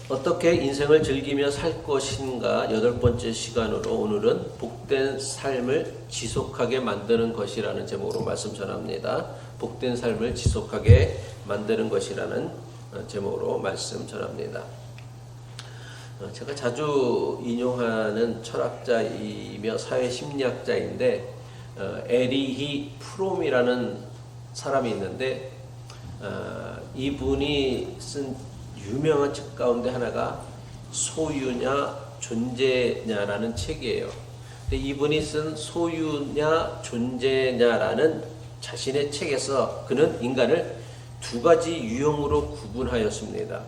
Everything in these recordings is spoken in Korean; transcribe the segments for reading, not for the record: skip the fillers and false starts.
어떻게 인생을 즐기며 살 것인가 8번째 시간으로 오늘은 복된 삶을 지속하게 만드는 것이라는 제목으로 말씀 전합니다. 복된 삶을 지속하게 만드는 것이라는 제목으로 말씀 전합니다. 제가 자주 인용하는 철학자이며 사회심리학자인데 에리히 프롬이라는 사람이 있는데 이분이 쓴 유명한 책 가운데 하나가 소유냐 존재냐라는 책이에요. 근데 이분이 쓴 소유냐 존재냐라는 자신의 책에서 그는 인간을 두 가지 유형으로 구분하였습니다.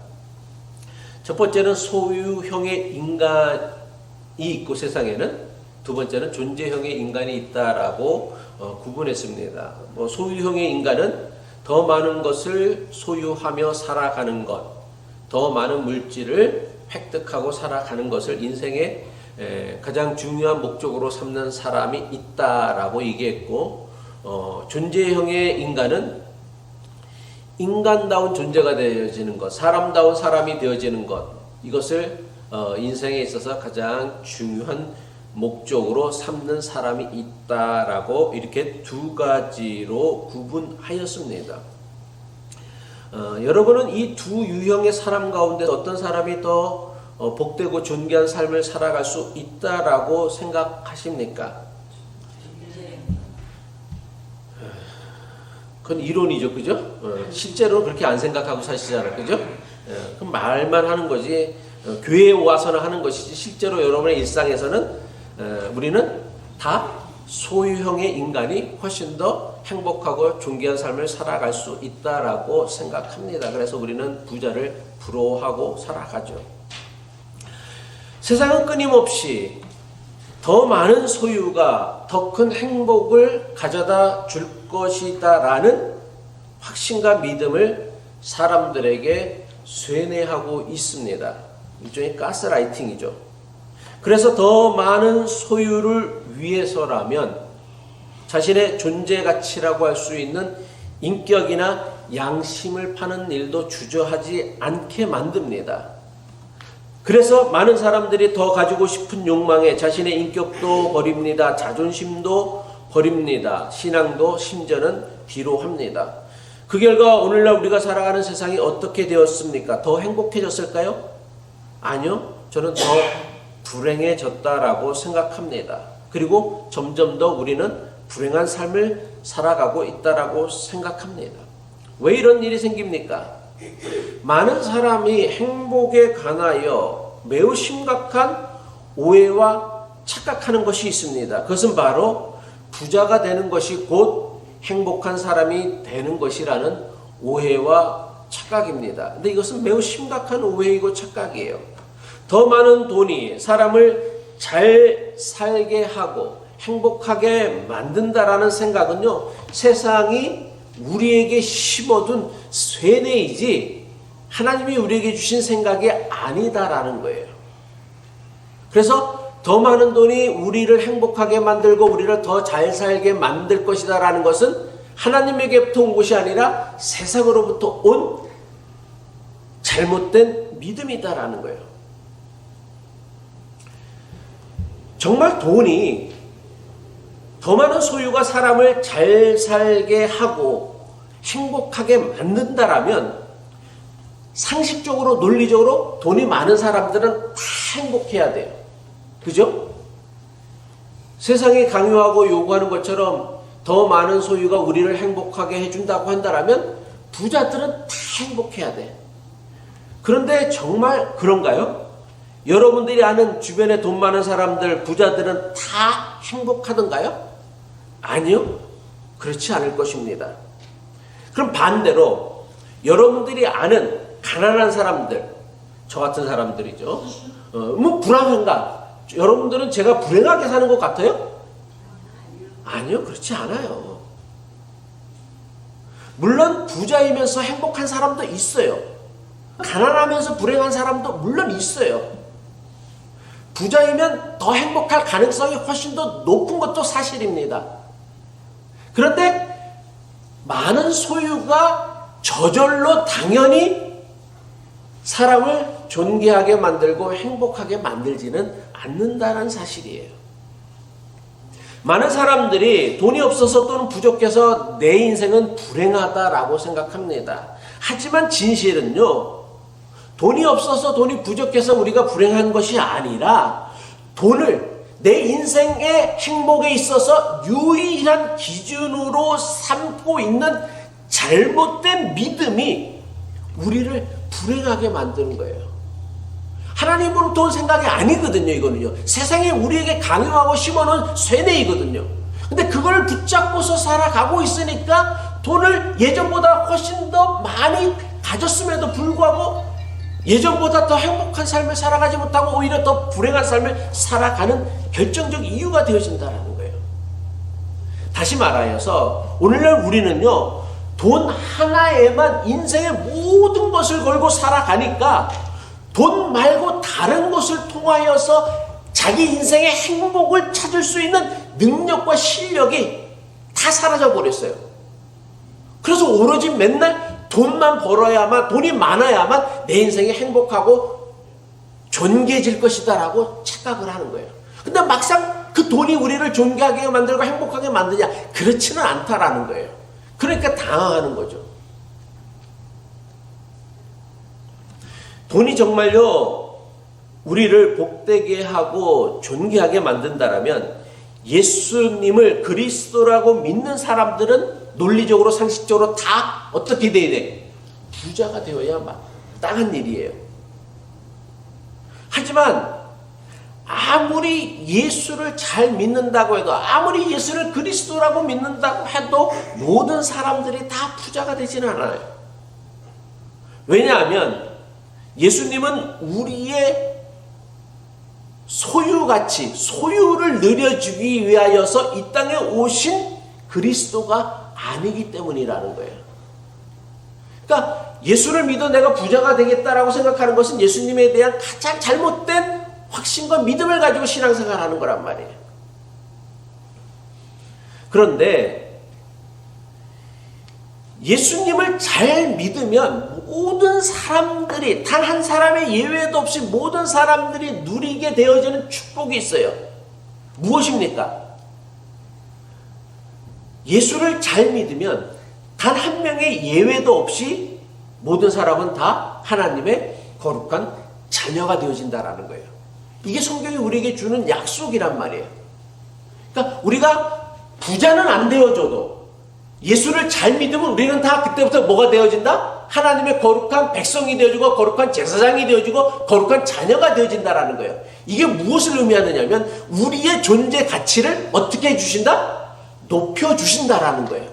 첫 번째는 소유형의 인간이 있고 세상에는, 두 번째는 존재형의 인간이 있다라고 구분했습니다. 소유형의 인간은 더 많은 것을 소유하며 살아가는 것, 더 많은 물질을 획득하고 살아가는 것을 인생의 가장 중요한 목적으로 삼는 사람이 있다라고 얘기했고, 존재형의 인간은 인간다운 존재가 되어지는 것, 사람다운 사람이 되어지는 것, 이것을 인생에 있어서 가장 중요한 목적으로 삼는 사람이 있다라고 이렇게 두 가지로 구분하였습니다. 여러분은 이 두 유형의 사람 가운데 어떤 사람이 더 복되고 존귀한 삶을 살아갈 수 있다라고 생각하십니까? 그건 이론이죠, 그죠? 실제로는 그렇게 안 생각하고 사시잖아요, 그죠? 그럼 말만 하는 거지, 교회에 와서는 하는 것이지, 실제로 여러분의 일상에서는 우리는 다 소유형의 인간이 훨씬 더 행복하고 존귀한 삶을 살아갈 수 있다라고 생각합니다. 그래서 우리는 부자를 부러워하고 살아가죠. 세상은 끊임없이 더 많은 소유가 더 큰 행복을 가져다 줄 것이다라는 확신과 믿음을 사람들에게 쇠뇌하고 있습니다. 일종의 가스라이팅이죠. 그래서 더 많은 소유를 위해서라면 자신의 존재 가치라고 할 수 있는 인격이나 양심을 파는 일도 주저하지 않게 만듭니다. 그래서 많은 사람들이 더 가지고 싶은 욕망에 자신의 인격도 버립니다. 자존심도 버립니다. 신앙도 심지어는 뒤로 합니다. 그 결과 오늘날 우리가 살아가는 세상이 어떻게 되었습니까? 더 행복해졌을까요? 아니요. 저는 더 불행해졌다라고 생각합니다. 그리고 점점 더 우리는 불행한 삶을 살아가고 있다라고 생각합니다. 왜 이런 일이 생깁니까? 많은 사람이 행복에 관하여 매우 심각한 오해와 착각하는 것이 있습니다. 그것은 바로 부자가 되는 것이 곧 행복한 사람이 되는 것이라는 오해와 착각입니다. 근데 이것은 매우 심각한 오해이고 착각이에요. 더 많은 돈이 사람을 잘 살게 하고 행복하게 만든다라는 생각은요, 세상이 우리에게 심어둔 쇠뇌이지 하나님이 우리에게 주신 생각이 아니다라는 거예요. 그래서 더 많은 돈이 우리를 행복하게 만들고 우리를 더 잘 살게 만들 것이다라는 것은 하나님에게부터 온 것이 아니라 세상으로부터 온 잘못된 믿음이다라는 거예요. 정말 돈이, 더 많은 소유가 사람을 잘 살게 하고 행복하게 만든다라면 상식적으로 논리적으로 돈이 많은 사람들은 다 행복해야 돼요. 그죠? 세상이 강요하고 요구하는 것처럼 더 많은 소유가 우리를 행복하게 해준다고 한다면 부자들은 다 행복해야 돼. 그런데 정말 그런가요? 여러분들이 아는 주변에 돈 많은 사람들, 부자들은 다 행복하던가요? 아니요. 그렇지 않을 것입니다. 그럼 반대로 여러분들이 아는 가난한 사람들, 저 같은 사람들이죠. 불안한가? 여러분들은 제가 불행하게 사는 것 같아요? 아니요. 그렇지 않아요. 물론 부자이면서 행복한 사람도 있어요. 가난하면서 불행한 사람도 물론 있어요. 부자이면 더 행복할 가능성이 훨씬 더 높은 것도 사실입니다. 그런데 많은 소유가 저절로 당연히 사람을 존귀하게 만들고 행복하게 만들지는 않는다는 사실이에요. 많은 사람들이 돈이 없어서 또는 부족해서 내 인생은 불행하다라고 생각합니다. 하지만 진실은요, 돈이 없어서 돈이 부족해서 우리가 불행한 것이 아니라 돈을 내 인생의 행복에 있어서 유일한 기준으로 삼고 있는 잘못된 믿음이 우리를 불행하게 만드는 거예요. 하나님은 돈 생각이 아니거든요, 이거는요. 세상에 우리에게 강요하고 심어놓은 쇠뇌이거든요. 근데 그걸 붙잡고서 살아가고 있으니까 돈을 예전보다 훨씬 더 많이 가졌음에도 불구하고 예전보다 더 행복한 삶을 살아가지 못하고 오히려 더 불행한 삶을 살아가는 결정적 이유가 되어진다는 거예요. 다시 말하여서 오늘날 우리는요, 돈 하나에만 인생의 모든 것을 걸고 살아가니까 돈 말고 다른 것을 통하여서 자기 인생의 행복을 찾을 수 있는 능력과 실력이 다 사라져 버렸어요. 그래서 오로지 맨날 돈만 벌어야만, 돈이 많아야만 내 인생이 행복하고 존귀해질 것이다라고 착각을 하는 거예요. 근데 막상 그 돈이 우리를 존귀하게 만들고 행복하게 만드냐? 그렇지는 않다라는 거예요. 그러니까 당황하는 거죠. 돈이 정말요, 우리를 복되게 하고 존귀하게 만든다라면 예수님을 그리스도라고 믿는 사람들은 논리적으로 상식적으로 다 어떻게 돼야 돼? 부자가 되어야 마땅한 일이에요. 하지만 아무리 예수를 잘 믿는다고 해도, 아무리 예수를 그리스도라고 믿는다고 해도 모든 사람들이 다 부자가 되지는 않아요. 왜냐하면 예수님은 우리의 소유가치, 소유를 늘려주기 위하여서 이 땅에 오신 그리스도가 아니기 때문이라는 거예요. 그러니까 예수를 믿어 내가 부자가 되겠다라고 생각하는 것은 예수님에 대한 가장 잘못된 확신과 믿음을 가지고 신앙생활을 하는 거란 말이에요. 그런데 예수님을 잘 믿으면 모든 사람들이, 단 한 사람의 예외도 없이 모든 사람들이 누리게 되어지는 축복이 있어요. 무엇입니까? 예수를 잘 믿으면 단 한 명의 예외도 없이 모든 사람은 다 하나님의 거룩한 자녀가 되어진다라는 거예요. 이게 성경이 우리에게 주는 약속이란 말이에요. 그러니까 우리가 부자는 안 되어줘도 예수를 잘 믿으면 우리는 다 그때부터 뭐가 되어진다? 하나님의 거룩한 백성이 되어지고 거룩한 제사장이 되어지고 거룩한 자녀가 되어진다라는 거예요. 이게 무엇을 의미하느냐면 우리의 존재 가치를 어떻게 해주신다? 높여주신다라는 거예요.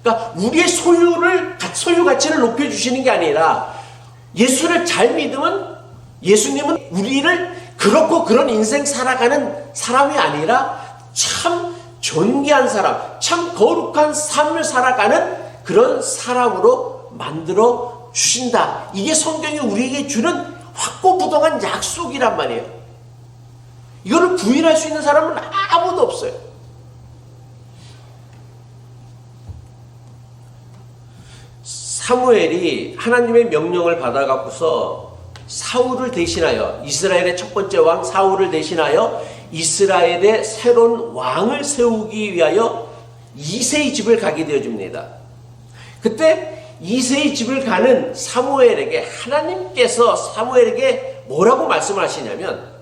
그러니까 우리의 소유 가치를 높여주시는 게 아니라 예수를 잘 믿으면 예수님은 우리를 그렇고 그런 인생 살아가는 사람이 아니라 참 존귀한 사람, 참 거룩한 삶을 살아가는 그런 사람으로 만들어 주신다. 이게 성경이 우리에게 주는 확고부동한 약속이란 말이에요. 이거를 부인할 수 있는 사람은 아무도 없어요. 사무엘이 하나님의 명령을 받아갖고서 사울을 대신하여, 이스라엘의 첫 번째 왕 사울을 대신하여 이스라엘의 새로운 왕을 세우기 위하여 이새의 집을 가게 되어집니다. 그때 이새의 집을 가는 사무엘에게 하나님께서 사무엘에게 뭐라고 말씀을 하시냐면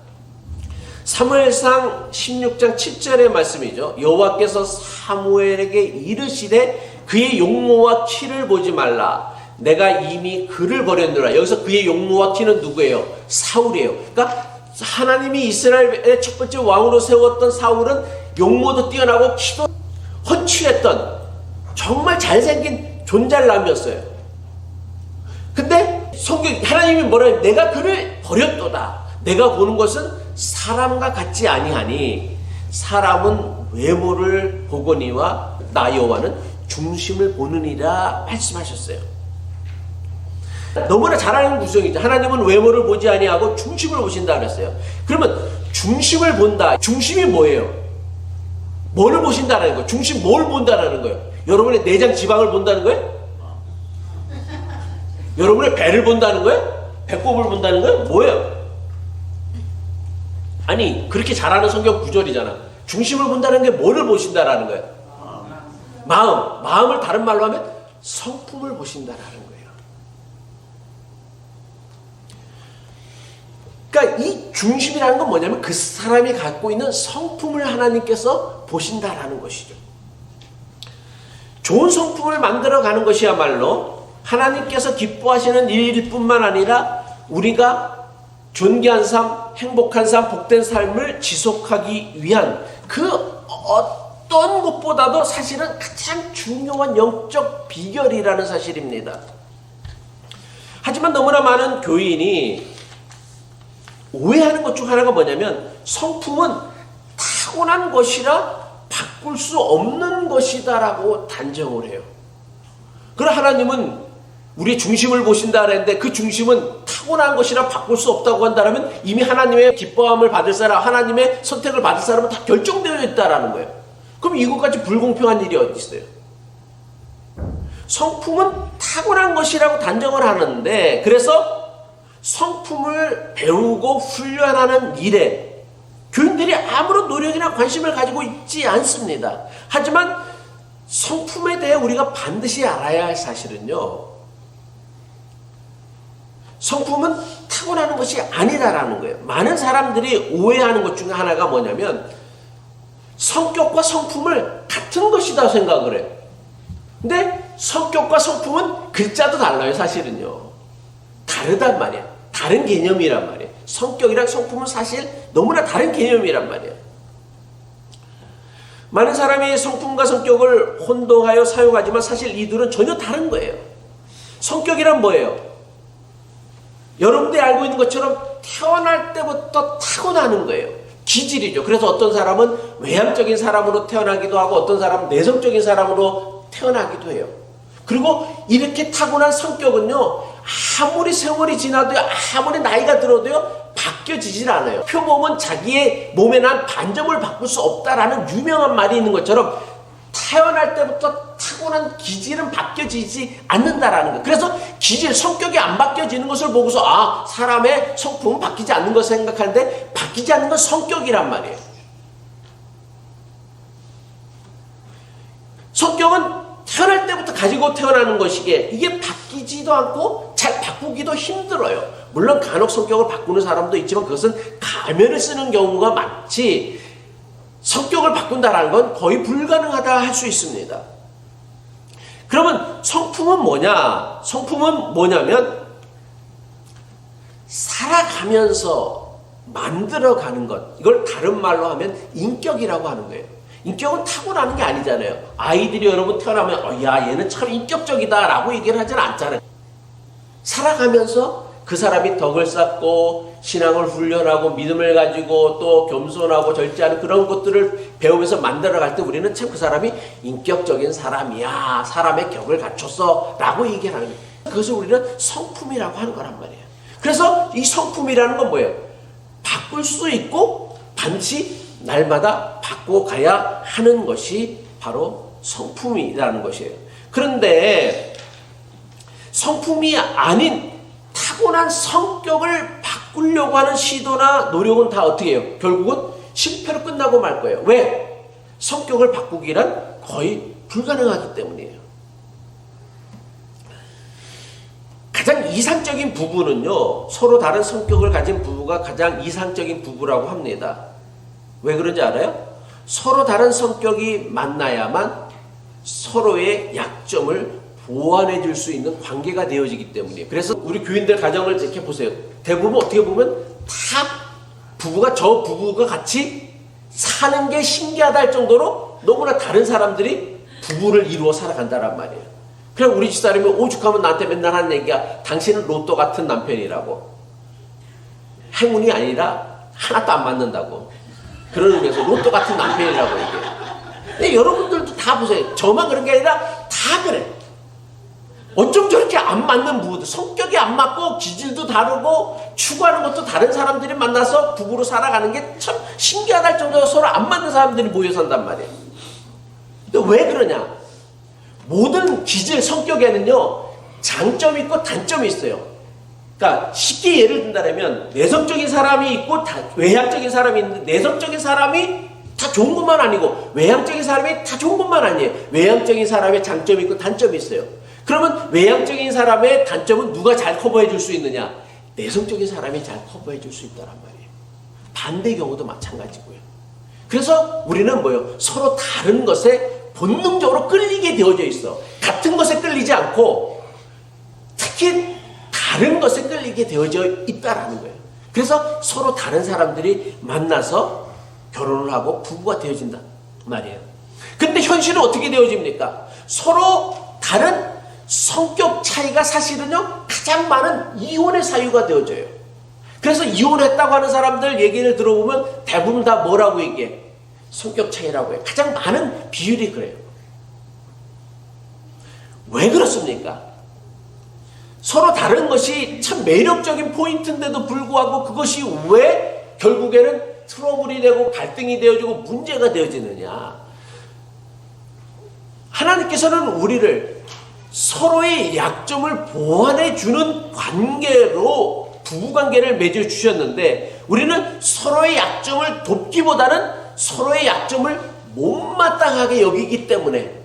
사무엘상 16장 7절의 말씀이죠. 여호와께서 사무엘에게 이르시되 그의 용모와 키를 보지 말라. 내가 이미 그를 버렸노라. 여기서 그의 용모와 키는 누구예요? 사울이에요. 그러니까 하나님이 이스라엘의 첫 번째 왕으로 세웠던 사울은 용모도 뛰어나고 키도 훤칠했던 정말 잘생긴 존잘남이었어요. 근데 성경 하나님이 뭐라, 내가 그를 버렸도다. 내가 보는 것은 사람과 같지 아니하니 사람은 외모를 보거니와 나 여호와는 중심을 보느니라 말씀하셨어요. 너무나 잘 아는 구성이죠. 하나님은 외모를 보지 아니하고 중심을 보신다 그랬어요. 그러면 중심을 본다. 중심이 뭐예요? 뭐를 보신다는 거예요? 중심 뭘 본다는 거예요? 여러분의 내장 지방을 본다는 거예요? 여러분의 배를 본다는 거예요? 배꼽을 본다는 건 뭐예요? 아니 그렇게 잘하는 성경 구절이잖아. 중심을 본다는 게 뭐를 보신다라는 거예요? 마음을 다른 말로 하면 성품을 보신다라는 거예요. 그러니까 이 중심이라는 건 뭐냐면 그 사람이 갖고 있는 성품을 하나님께서 보신다라는 것이죠. 좋은 성품을 만들어가는 것이야말로 하나님께서 기뻐하시는 일일 뿐만 아니라 우리가 존귀한 삶, 행복한 삶, 복된 삶을 지속하기 위한 그 어떤 것보다도 사실은 가장 중요한 영적 비결이라는 사실입니다. 하지만 너무나 많은 교인이 오해하는 것 중 하나가 뭐냐면 성품은 타고난 것이라 바꿀 수 없는 것이다라고 단정을 해요. 그럼 하나님은 우리의 중심을 보신다 그랬는데 그 중심은 타고난 것이라 바꿀 수 없다고 한다면 이미 하나님의 기뻐함을 받을 사람, 하나님의 선택을 받을 사람은 다 결정되어 있다라는 거예요. 그럼 이것까지 불공평한 일이 어디 있어요? 성품은 타고난 것이라고 단정을 하는데 그래서 성품을 배우고 훈련하는 일에 교인들이 아무런 노력이나 관심을 가지고 있지 않습니다. 하지만 성품에 대해 우리가 반드시 알아야 할 사실은요, 성품은 타고나는 것이 아니다라는 거예요. 많은 사람들이 오해하는 것 중에 하나가 뭐냐면 성격과 성품을 같은 것이다 생각을 해요. 근데 성격과 성품은 글자도 달라요. 사실은요 다르단 말이에요. 다른 개념이란 말이에요. 성격이랑 성품은 사실 너무나 다른 개념이란 말이에요. 많은 사람이 성품과 성격을 혼동하여 사용하지만 사실 이 둘은 전혀 다른 거예요. 성격이란 뭐예요? 여러분들이 알고 있는 것처럼 태어날 때부터 타고나는 거예요. 기질이죠. 그래서 어떤 사람은 외향적인 사람으로 태어나기도 하고 어떤 사람은 내성적인 사람으로 태어나기도 해요. 그리고 이렇게 타고난 성격은요, 아무리 세월이 지나도요, 아무리 나이가 들어도요 바뀌어지질 않아요. 표범은 자기의 몸에 난 반점을 바꿀 수 없다라는 유명한 말이 있는 것처럼 태어날 때부터 타고난 기질은 바뀌어지지 않는다라는 거예요. 그래서 기질, 성격이 안 바뀌어지는 것을 보고서 사람의 성품은 바뀌지 않는 것을 생각하는데 바뀌지 않는 건 성격이란 말이에요. 성격은 태어날 때부터 가지고 태어나는 것이기에 이게 바뀌지도 않고 잘 바꾸기도 힘들어요. 물론 간혹 성격을 바꾸는 사람도 있지만 그것은 가면을 쓰는 경우가 많지 성격을 바꾼다는 건 거의 불가능하다 할 수 있습니다. 그러면 성품은 뭐냐? 성품은 뭐냐면 살아가면서 만들어가는 것, 이걸 다른 말로 하면 인격이라고 하는 거예요. 인격은 타고나는 게 아니잖아요. 아이들이 여러분 태어나면 야 얘는 참 인격적이다 라고 얘기를 하지는 않잖아요. 살아가면서 그 사람이 덕을 쌓고 신앙을 훈련하고 믿음을 가지고 또 겸손하고 절제하는 그런 것들을 배우면서 만들어갈 때 우리는 참 그 사람이 인격적인 사람이야, 사람의 격을 갖췄어 라고 얘기를 하는 거예요. 그것을 우리는 성품이라고 하는 거란 말이에요. 그래서 이 성품이라는 건 뭐예요? 바꿀 수 있고 반드시 날마다 바꿔가야 하는 것이 바로 성품이라는 것이에요. 그런데 성품이 아닌 타고난 성격을 바꾸려고 하는 시도나 노력은 다 어떻게 해요? 결국은 실패로 끝나고 말 거예요. 왜? 성격을 바꾸기란 거의 불가능하기 때문이에요. 가장 이상적인 부부는요, 서로 다른 성격을 가진 부부가 가장 이상적인 부부라고 합니다. 왜 그런지 알아요? 서로 다른 성격이 만나야만 서로의 약점을 보완해 줄 수 있는 관계가 되어지기 때문이에요. 그래서 우리 교인들 가정을 이렇게 보세요. 대부분 어떻게 보면 다 저 부부가 같이 사는 게 신기하다 할 정도로 너무나 다른 사람들이 부부를 이루어 살아간다란 말이에요. 그냥 우리 집사람이 오죽하면 나한테 맨날 하는 얘기가 당신은 로또 같은 남편이라고. 행운이 아니라 하나도 안 맞는다고. 그런 의미에서 로또 같은 남편이라고 얘기해요. 근데 여러분들도 다 보세요. 저만 그런 게 아니라 다 그래. 어쩜 저렇게 안 맞는 부부들, 성격이 안 맞고 기질도 다르고 추구하는 것도 다른 사람들이 만나서 부부로 살아가는 게 참 신기하다 할 정도로 서로 안 맞는 사람들이 모여 산단 말이에요. 근데 왜 그러냐? 모든 기질, 성격에는요 장점이 있고 단점이 있어요. 그러니까 쉽게 예를 든다면 내성적인 사람이 있고 외향적인 사람이 있는데 내성적인 사람이 다 좋은 것만 아니고 외향적인 사람이 다 좋은 것만 아니에요. 외향적인 사람의 장점이 있고 단점이 있어요. 그러면 외향적인 사람의 단점은 누가 잘 커버해 줄 수 있느냐? 내성적인 사람이 잘 커버해 줄 수 있다란 말이에요. 반대 경우도 마찬가지고요. 그래서 우리는 뭐예요? 서로 다른 것에 본능적으로 끌리게 되어져 있어. 같은 것에 끌리지 않고 특히 다른 것에 끌리게 되어져 있다라는 거예요. 그래서 서로 다른 사람들이 만나서 결혼을 하고 부부가 되어진다 말이에요. 근데 현실은 어떻게 되어집니까? 서로 다른 성격 차이가 사실은요 가장 많은 이혼의 사유가 되어져요. 그래서 이혼했다고 하는 사람들 얘기를 들어보면 대부분 다 뭐라고 얘기해? 성격 차이라고 해요. 가장 많은 비율이 그래요. 왜 그렇습니까? 서로 다른 것이 참 매력적인 포인트인데도 불구하고 그것이 왜 결국에는 트러블이 되고 갈등이 되어지고 문제가 되어지느냐? 하나님께서는 우리를 서로의 약점을 보완해 주는 관계로 부부관계를 맺어 주셨는데 우리는 서로의 약점을 돕기보다는 서로의 약점을 못마땅하게 여기기 때문에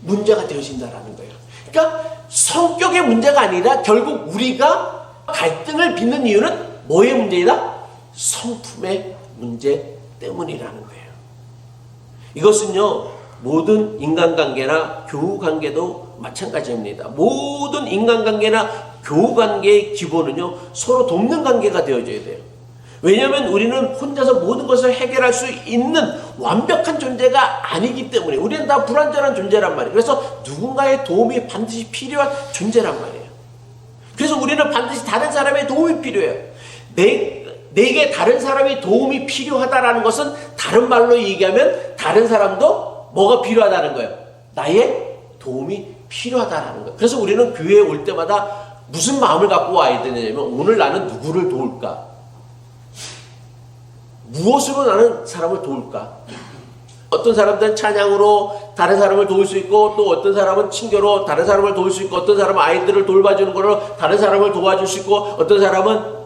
문제가 되어진다라는 거예요. 그러니까 성격의 문제가 아니라 결국 우리가 갈등을 빚는 이유는 뭐의 문제이다? 성품의 문제 때문이라는 거예요. 이것은요 모든 인간관계나 교우관계도 마찬가지입니다. 모든 인간관계나 교우관계의 기본은요 서로 돕는 관계가 되어져야 돼요. 왜냐하면 우리는 혼자서 모든 것을 해결할 수 있는 완벽한 존재가 아니기 때문에 우리는 다 불완전한 존재란 말이에요. 그래서 누군가의 도움이 반드시 필요한 존재란 말이에요. 그래서 우리는 반드시 다른 사람의 도움이 필요해요. 내게 다른 사람의 도움이 필요하다라는 것은 다른 말로 얘기하면 다른 사람도 뭐가 필요하다는 거예요? 나의 도움이 필요하다라는 거예요. 그래서 우리는 교회에 올 때마다 무슨 마음을 갖고 와야 되냐면 오늘 나는 누구를 도울까? 무엇으로 나는 사람을 도울까? 어떤 사람들은 찬양으로 다른 사람을 도울 수 있고 또 어떤 사람은 친교로 다른 사람을 도울 수 있고 어떤 사람은 아이들을 돌봐주는 걸로 다른 사람을 도와줄 수 있고 어떤 사람은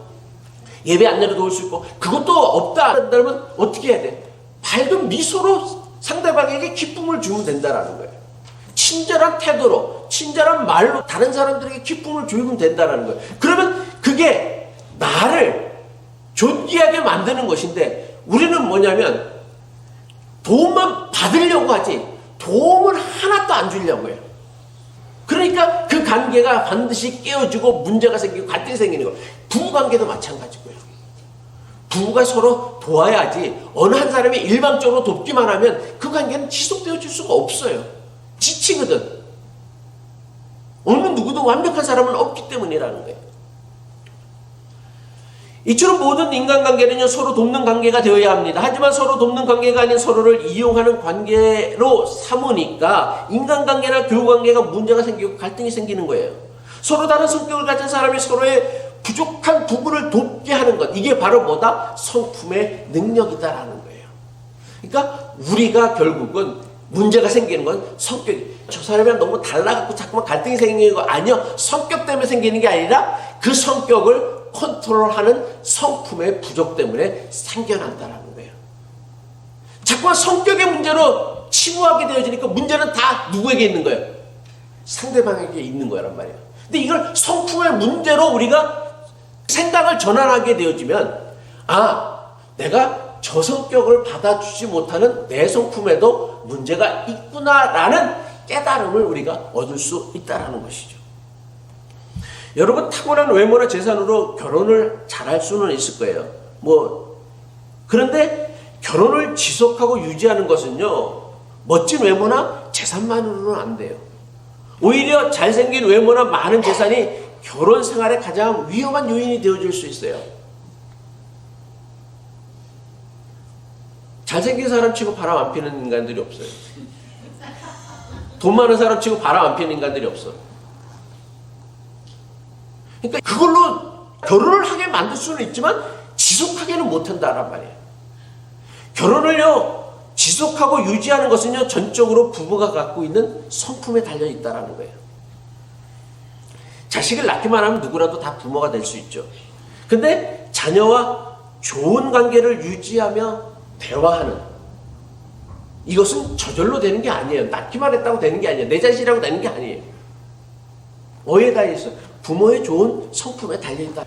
예배 안내로 도울 수 있고 그것도 없다 한다면 어떻게 해야 돼? 밝은 미소로 상대방에게 기쁨을 주면 된다라는 거예요. 친절한 태도로 친절한 말로 다른 사람들에게 기쁨을 주면 된다라는 거예요. 그러면 그게 나를 존귀하게 만드는 것인데 우리는 뭐냐면 도움만 받으려고 하지 도움을 하나도 안 주려고 해요. 그러니까 그 관계가 반드시 깨어지고 문제가 생기고 갈등이 생기는 거예요. 부부관계도 마찬가지고요. 부부가 서로 도와야지 어느 한 사람이 일방적으로 돕기만 하면 그 관계는 지속되어질 수가 없어요. 지치거든. 어느 누구도 완벽한 사람은 없기 때문이라는 거예요. 이처럼 모든 인간관계는요 서로 돕는 관계가 되어야 합니다. 하지만 서로 돕는 관계가 아닌 서로를 이용하는 관계로 삼으니까 인간관계나 교우관계가 문제가 생기고 갈등이 생기는 거예요. 서로 다른 성격을 가진 사람이 서로의 부족한 부분을 돕게 하는 것, 이게 바로 뭐다? 성품의 능력이다라는 거예요. 그러니까 우리가 결국은 문제가 생기는 건 성격이, 저 사람이랑 너무 달라갖고 자꾸만 갈등이 생기는 거 아니요. 성격 때문에 생기는 게 아니라 그 성격을 컨트롤하는 성품의 부족 때문에 생겨난다라는 거예요. 자꾸만 성격의 문제로 치부하게 되어지니까 문제는 다 누구에게 있는 거예요? 상대방에게 있는 거란 말이에요. 근데 이걸 성품의 문제로 우리가 생각을 전환하게 되어지면 내가 저 성격을 받아주지 못하는 내 성품에도 문제가 있구나라는 깨달음을 우리가 얻을 수 있다는 것이죠. 여러분 타고난 외모나 재산으로 결혼을 잘할 수는 있을 거예요. 그런데 결혼을 지속하고 유지하는 것은요 멋진 외모나 재산만으로는 안 돼요. 오히려 잘생긴 외모나 많은 재산이 결혼 생활에 가장 위험한 요인이 되어줄 수 있어요. 잘생긴 사람 치고 바람 안 피는 인간들이 없어요. 돈 많은 사람 치고 바람 안 피는 인간들이 없어. 그러니까 그걸로 결혼을 하게 만들 수는 있지만 지속하게는 못한다란 말이에요. 결혼을요 지속하고 유지하는 것은요 전적으로 부부가 갖고 있는 성품에 달려 있다라는 거예요. 자식을 낳기만 하면 누구라도 다 부모가 될 수 있죠. 근데 자녀와 좋은 관계를 유지하며 대화하는, 이것은 저절로 되는 게 아니에요. 낳기만 했다고 되는 게 아니에요. 내 자식이라고 되는 게 아니에요. 뭐에 달려있어? 부모의 좋은 성품에 달려있다.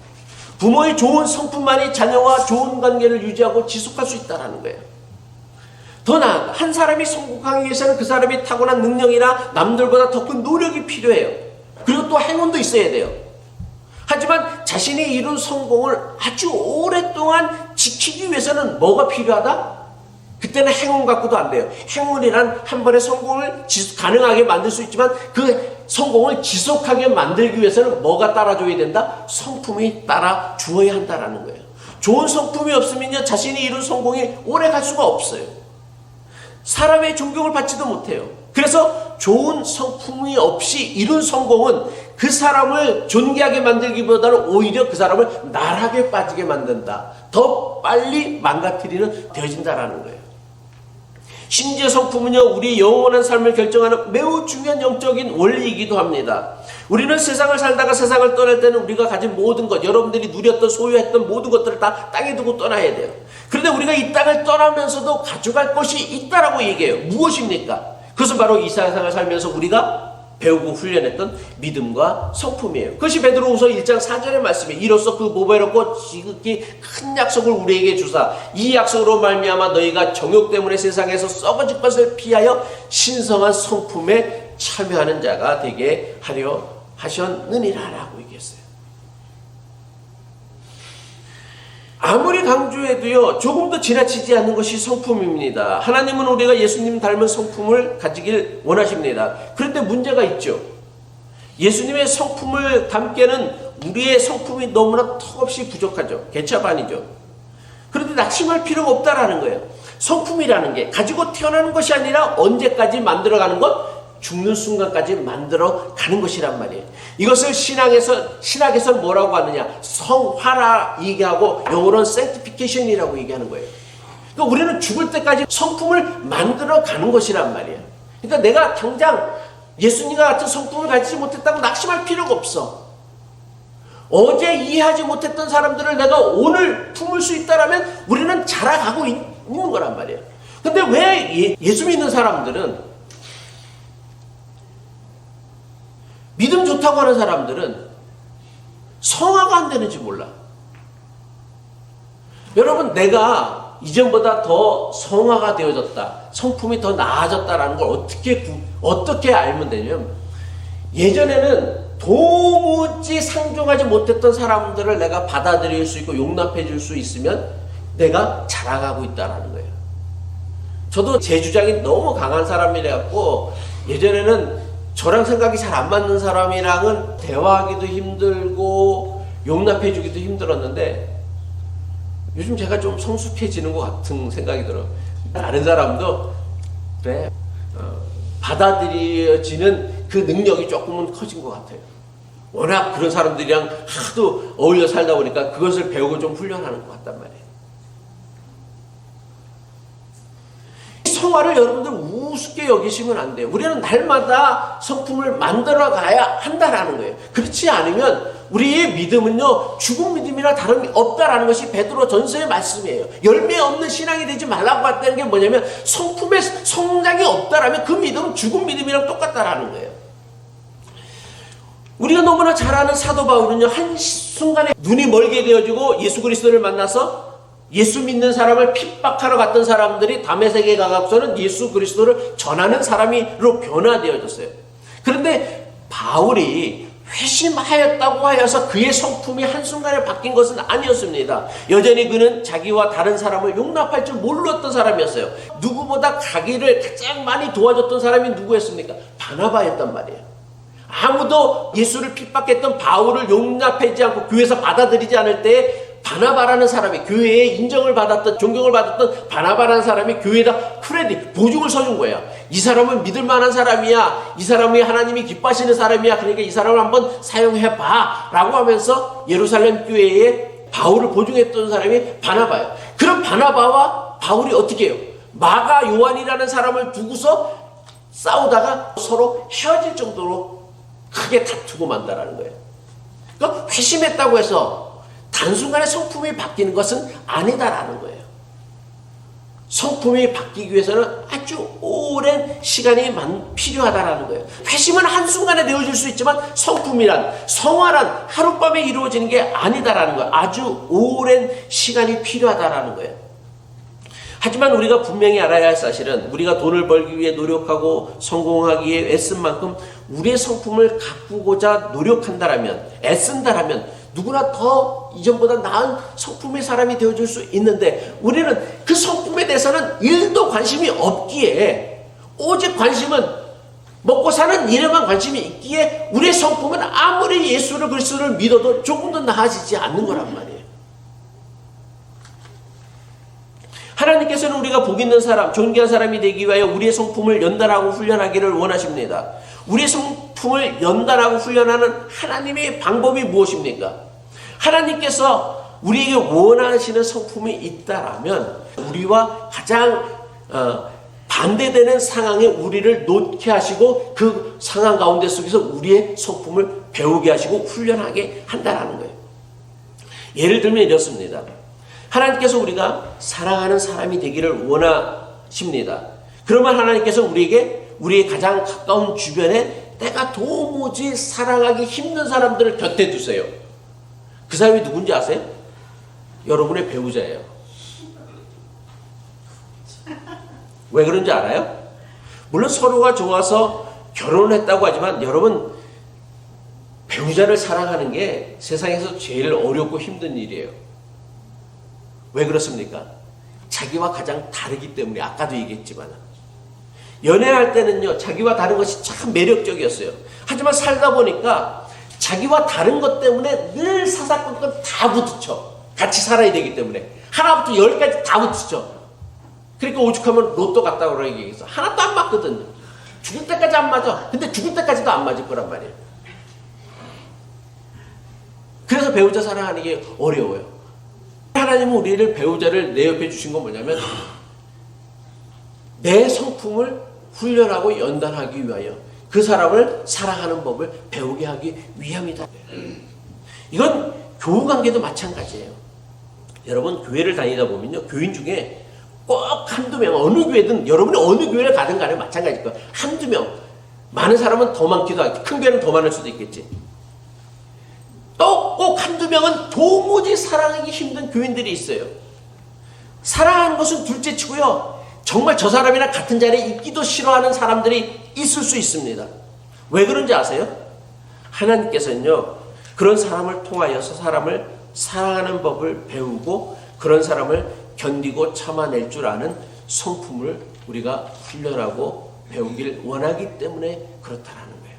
부모의 좋은 성품만이 자녀와 좋은 관계를 유지하고 지속할 수 있다는 거예요. 더 나아가 한 사람이 성공하기 위해서는 그 사람이 타고난 능력이나 남들보다 더 큰 노력이 필요해요. 그리고 또 행운도 있어야 돼요. 하지만 자신이 이룬 성공을 아주 오랫동안 지키기 위해서는 뭐가 필요하다? 그때는 행운 갖고도 안 돼요. 행운이란 한 번의 성공을 가능하게 만들 수 있지만 그 성공을 지속하게 만들기 위해서는 뭐가 따라줘야 된다? 성품이 따라 주어야 한다는 거예요. 좋은 성품이 없으면요, 자신이 이룬 성공이 오래 갈 수가 없어요. 사람의 존경을 받지도 못해요. 그래서 좋은 성품이 없이 이룬 성공은 그 사람을 존귀하게 만들기보다는 오히려 그 사람을 나락에 빠지게 만든다. 더 빨리 망가뜨리는 되어진다라는 거예요. 심지어 성품은요, 우리 영원한 삶을 결정하는 매우 중요한 영적인 원리이기도 합니다. 우리는 세상을 살다가 세상을 떠날 때는 우리가 가진 모든 것, 여러분들이 누렸던 소유했던 모든 것들을 다 땅에 두고 떠나야 돼요. 그런데 우리가 이 땅을 떠나면서도 가져갈 것이 있다라고 얘기해요. 무엇입니까? 그것은 바로 이 세상을 살면서 우리가 배우고 훈련했던 믿음과 성품이에요. 그것이 베드로후서 1장 4절의 말씀이에요. 이로써 그 모배롭고 지극히 큰 약속을 우리에게 주사 이 약속으로 말미암아 너희가 정욕 때문에 세상에서 썩어질 것을 피하여 신성한 성품에 참여하는 자가 되게 하려 하셨느니라라고 얘기했어요. 아무리 강조해도요, 조금도 지나치지 않는 것이 성품입니다. 하나님은 우리가 예수님 닮은 성품을 가지길 원하십니다. 그런데 문제가 있죠. 예수님의 성품을 담기에는 우리의 성품이 너무나 턱없이 부족하죠. 개차반이죠. 그런데 낙심할 필요가 없다라는 거예요. 성품이라는 게 가지고 태어나는 것이 아니라 언제까지 만들어가는 것? 죽는 순간까지 만들어 가는 것이란 말이에요. 이것을 신학에서 뭐라고 하느냐? 성화라 얘기하고 영어로는 sanctification이라고 얘기하는 거예요. 그러니까 우리는 죽을 때까지 성품을 만들어 가는 것이란 말이에요. 그러니까 내가 당장 예수님과 같은 성품을 가지지 못했다고 낙심할 필요가 없어. 어제 이해하지 못했던 사람들을 내가 오늘 품을 수 있다라면 우리는 자라가고 있는 거란 말이에요. 근데 왜 예수 믿는 사람들은, 믿음 좋다고 하는 사람들은 성화가 안 되는지 몰라. 여러분, 내가 이전보다 더 성화가 되어졌다, 성품이 더 나아졌다라는 걸 어떻게 알면 되냐면, 예전에는 도무지 상종하지 못했던 사람들을 내가 받아들일 수 있고 용납해 줄 수 있으면 내가 자라가고 있다라는 거예요. 저도 제 주장이 너무 강한 사람이라고 예전에는 저랑 생각이 잘 안 맞는 사람이랑은 대화하기도 힘들고 용납해주기도 힘들었는데 요즘 제가 좀 성숙해지는 것 같은 생각이 들어요. 다른 사람도 그래, 받아들여지는 그 능력이 조금은 커진 것 같아요. 워낙 그런 사람들이랑 하도 어울려 살다 보니까 그것을 배우고 좀 훈련하는 것 같단 말이에요. 성화를 여러분들 우습게 여기시면 안 돼요. 우리는 날마다 성품을 만들어 가야 한다라는 거예요. 그렇지 않으면 우리의 믿음은요, 죽은 믿음이나 다름이 없다라는 것이 베드로 전서의 말씀이에요. 열매 없는 신앙이 되지 말라고 했다는 게 뭐냐면, 성품의 성장이 없다라면 그 믿음은 죽은 믿음이랑 똑같다라는 거예요. 우리가 너무나 잘 아는 사도 바울은요, 한순간에 눈이 멀게 되어지고 예수 그리스도를 만나서 예수 믿는 사람을 핍박하러 갔던 사람들이 다메섹에 가서는 예수 그리스도를 전하는 사람으로 변화되어졌어요. 그런데 바울이 회심하였다고 하여서 그의 성품이 한순간에 바뀐 것은 아니었습니다. 여전히 그는 자기와 다른 사람을 용납할 줄 몰랐던 사람이었어요. 누구보다 가기를 가장 많이 도와줬던 사람이 누구였습니까? 바나바였단 말이에요. 아무도 예수를 핍박했던 바울을 용납하지 않고 교회에서 받아들이지 않을 때 바나바라는 사람이, 교회에 인정을 받았던, 존경을 받았던 바나바라는 사람이 교회에다 크레딧, 보증을 서준 거야. 이 사람은 믿을 만한 사람이야. 이 사람이 하나님이 기뻐하시는 사람이야. 그러니까 이 사람을 한번 사용해봐 라고 하면서 예루살렘 교회에 바울을 보증했던 사람이 바나바예요. 그럼 바나바와 바울이 어떻게 해요? 마가 요한이라는 사람을 두고서 싸우다가 서로 헤어질 정도로 크게 다투고 만다라는 거예요. 그러니까 회심했다고 해서 단순간에 성품이 바뀌는 것은 아니다라는 거예요. 성품이 바뀌기 위해서는 아주 오랜 시간이 필요하다라는 거예요. 회심은 한순간에 되어질 수 있지만 성품이란, 성화란 하룻밤에 이루어지는 게 아니다라는 거예요. 아주 오랜 시간이 필요하다라는 거예요. 하지만 우리가 분명히 알아야 할 사실은 우리가 돈을 벌기 위해 노력하고 성공하기 위해 애쓴 만큼 우리의 성품을 가꾸고자 노력한다라면, 애쓴다라면 누구나 더 이전보다 나은 성품의 사람이 되어줄 수 있는데, 우리는 그 성품에 대해서는 1도 관심이 없기에, 오직 관심은 먹고 사는 일에만 관심이 있기에 우리의 성품은 아무리 예수를 그리스도를 믿어도 조금도 나아지지 않는 거란 말이에요. 하나님께서는 우리가 복 있는 사람, 존귀한 사람이 되기 위하여 우리의 성품을 연단하고 훈련하기를 원하십니다. 우리의 성품을 연단하고 훈련하는 하나님의 방법이 무엇입니까? 하나님께서 우리에게 원하시는 성품이 있다라면 우리와 가장 반대되는 상황에 우리를 놓게 하시고 그 상황 가운데 속에서 우리의 성품을 배우게 하시고 훈련하게 한다라는 거예요. 예를 들면 이렇습니다. 하나님께서 우리가 사랑하는 사람이 되기를 원하십니다. 그러면 하나님께서 우리에게 우리의 가장 가까운 주변에 내가 도무지 사랑하기 힘든 사람들을 곁에 두세요. 그 사람이 누군지 아세요? 여러분의 배우자예요. 왜 그런지 알아요? 물론 서로가 좋아서 결혼을 했다고 하지만 여러분, 배우자를 사랑하는 게 세상에서 제일 어렵고 힘든 일이에요. 왜 그렇습니까? 자기와 가장 다르기 때문에. 아까도 얘기했지만 연애할 때는요, 자기와 다른 것이 참 매력적이었어요. 하지만 살다 보니까 자기와 다른 것 때문에 늘 사사건건 다 부딪혀. 같이 살아야 되기 때문에 하나부터 10까지 다 부딪혀. 그러니까 오죽하면 로또 같다고 그러고 얘기했어. 하나도 안 맞거든요. 죽을 때까지 안 맞아. 근데 죽을 때까지도 안 맞을 거란 말이에요. 그래서 배우자 사랑하는 게 어려워요. 하나님은 우리를, 배우자를 내 옆에 주신 건 뭐냐면 내 성품을 훈련하고 연단하기 위하여 그 사람을 사랑하는 법을 배우게 하기 위함이다. 이건 교우관계도 마찬가지예요. 여러분, 교회를 다니다 보면요, 교인 중에 꼭 한두 명, 어느 교회든 여러분이 어느 교회를 가든 간에 마찬가지일 거예요. 한두 명, 많은 사람은 더 많기도 하고 큰 교회는 더 많을 수도 있겠지. 또 꼭 한두 명은 도무지 사랑하기 힘든 교인들이 있어요. 사랑하는 것은 둘째 치고요, 정말 저 사람이랑 같은 자리에 있기도 싫어하는 사람들이 있을 수 있습니다. 왜 그런지 아세요? 하나님께서는요, 그런 사람을 통하여서 사람을 사랑하는 법을 배우고 그런 사람을 견디고 참아낼 줄 아는 성품을 우리가 훈련하고 배우길 원하기 때문에 그렇다라는 거예요.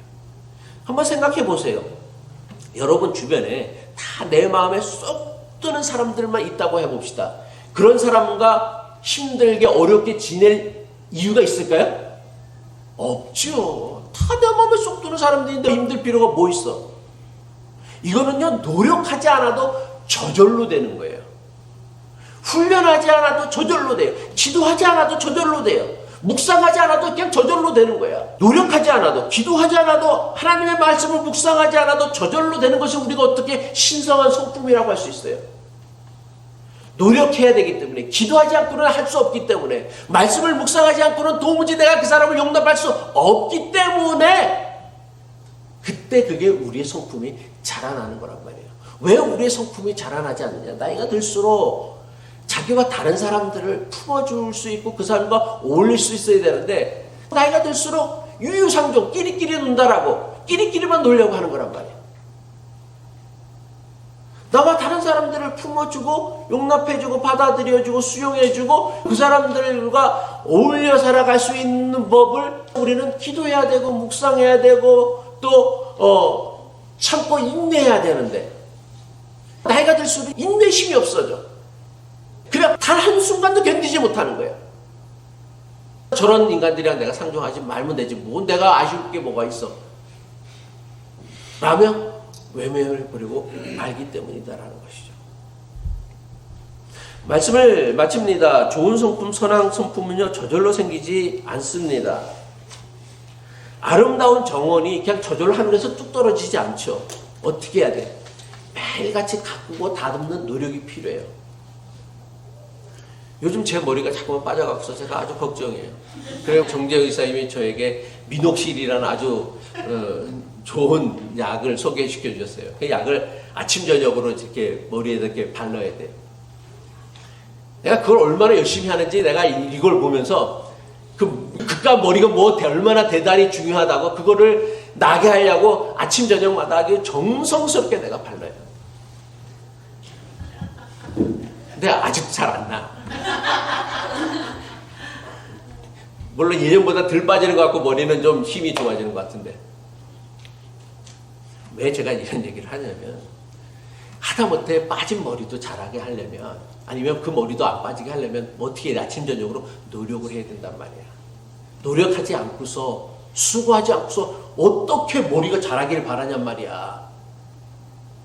한번 생각해 보세요. 여러분 주변에 다 내 마음에 쏙 드는 사람들만 있다고 해봅시다. 그런 사람과 힘들게 어렵게 지낼 이유가 있을까요? 없죠. 다 내 마음에 쏙 드는 사람들인데 힘들 필요가 뭐 있어? 이거는요, 노력하지 않아도 저절로 되는 거예요. 훈련하지 않아도 저절로 돼요. 기도하지 않아도 저절로 돼요. 묵상하지 않아도 그냥 저절로 되는 거야. 노력하지 않아도, 기도하지 않아도, 하나님의 말씀을 묵상하지 않아도 저절로 되는 것이 우리가 어떻게 신성한 성품이라고 할 수 있어요? 노력해야 되기 때문에, 기도하지 않고는 할 수 없기 때문에, 말씀을 묵상하지 않고는 도무지 내가 그 사람을 용납할 수 없기 때문에 그때 그게 우리의 성품이 자라나는 거란 말이에요. 왜 우리의 성품이 자라나지 않느냐? 나이가 들수록 자기와 다른 사람들을 품어줄 수 있고 그 사람과 어울릴 수 있어야 되는데, 나이가 들수록 유유상종, 끼리끼리 논다라고 끼리끼리만 놀려고 하는 거란 말이에요. 나와 다른 사람들을 품어주고 용납해주고 받아들여주고 수용해주고 그 사람들과 어울려 살아갈 수 있는 법을 우리는 기도해야 되고 묵상해야 되고 또 참고 인내해야 되는데, 나이가 들수록 인내심이 없어져. 그냥 단 한순간도 견디지 못하는 거예요. 저런 인간들이랑 내가 상종하지 말면 되지, 뭐 내가 아쉬울 게 뭐가 있어 라며 외면을 버리고 말기 때문이다라는 것이죠. 말씀을 마칩니다. 좋은 성품, 선한 성품은요, 저절로 생기지 않습니다. 아름다운 정원이 그냥 저절로 하늘에서 뚝 떨어지지 않죠. 어떻게 해야 돼? 매일같이 가꾸고 다듬는 노력이 필요해요. 요즘 제 머리가 자꾸만 빠져가고서 제가 아주 걱정이에요. 그래서 정재 의사님이 저에게 미녹실이라는 아주 좋은 약을 소개시켜 주셨어요. 그 약을 아침 저녁으로 이렇게 머리에 이렇게 발라야 돼요. 내가 그걸 얼마나 열심히 하는지 내가 이걸 보면서 그깟 머리가 얼마나 대단히 중요하다고 그거를 나게 하려고 아침 저녁마다 아주 정성스럽게 내가 발라요. 근데 아직 잘 안 나. 물론 예전보다 덜 빠지는 것 같고 머리는 좀 힘이 좋아지는 것 같은데, 왜 제가 이런 얘기를 하냐면, 하다못해 빠진 머리도 자라게 하려면, 아니면 그 머리도 안 빠지게 하려면 어떻게 아침 저녁으로 노력을 해야 된단 말이야. 노력하지 않고서, 수고하지 않고서 어떻게 머리가 자라길 바라냔 말이야.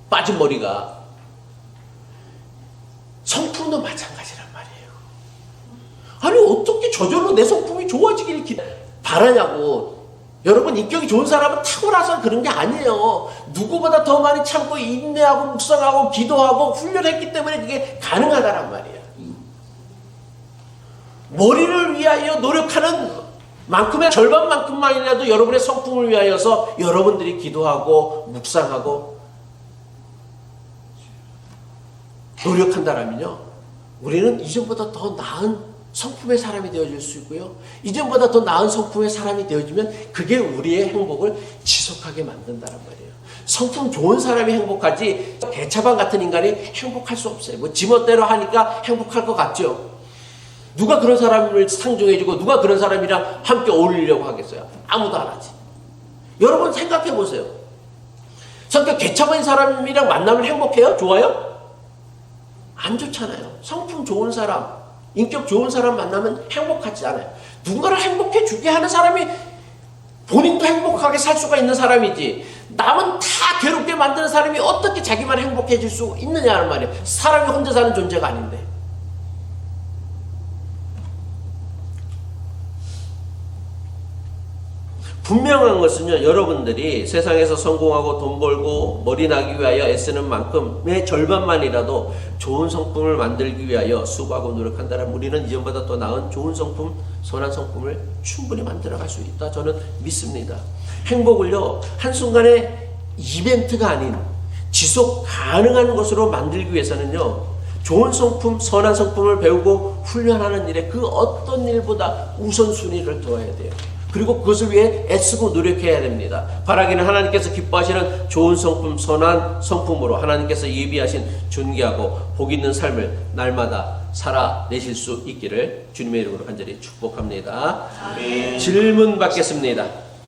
빠진 머리가. 성품도 마찬가지란 말이에요. 아니 어떻게 저절로 내 성품이 좋아지길 바라냐고. 여러분, 인격이 좋은 사람은 탁월해서 그런 게 아니에요. 누구보다 더 많이 참고 인내하고 묵상하고 기도하고 훈련했기 때문에 그게 가능하다란 말이에요. 머리를 위하여 노력하는 만큼의 절반만큼만이라도 여러분의 성품을 위하여서 여러분들이 기도하고 묵상하고 노력한다라면요, 우리는 이전보다 더 나은 성품의 사람이 되어질 수 있고요, 이전보다 더 나은 성품의 사람이 되어지면 그게 우리의 행복을 지속하게 만든다는 말이에요. 성품 좋은 사람이 행복하지 개차반 같은 인간이 행복할 수 없어요. 뭐 지멋대로 하니까 행복할 것 같죠. 누가 그런 사람을 상종해주고 누가 그런 사람이랑 함께 어울리려고 하겠어요? 아무도 안 하지. 여러분 생각해 보세요. 성격 개차반인 사람이랑 만나면 행복해요? 좋아요? 안 좋잖아요. 성품 좋은 사람, 인격 좋은 사람 만나면 행복하지 않아요. 누군가를 행복해 주게 하는 사람이 본인도 행복하게 살 수가 있는 사람이지, 남은 다 괴롭게 만드는 사람이 어떻게 자기만 행복해질 수 있느냐는 말이에요. 사람이 혼자 사는 존재가 아닌데. 분명한 것은요, 여러분들이 세상에서 성공하고 돈 벌고 머리 나기 위하여 애쓰는 만큼의 절반만이라도 좋은 성품을 만들기 위하여 수고하고 노력한다면 우리는 이전보다 더 나은 좋은 성품, 선한 성품을 충분히 만들어갈 수 있다, 저는 믿습니다. 행복을요, 한순간의 이벤트가 아닌 지속 가능한 것으로 만들기 위해서는요, 좋은 성품, 선한 성품을 배우고 훈련하는 일에 그 어떤 일보다 우선순위를 둬야 돼요. 그리고 그것을 위해 애쓰고 노력해야 됩니다. 바라기는 하나님께서 기뻐하시는 좋은 성품, 선한 성품으로 하나님께서 예비하신 존귀하고 복 있는 삶을 날마다 살아내실 수 있기를 주님의 이름으로 간절히 축복합니다. 아멘. 질문 받겠습니다.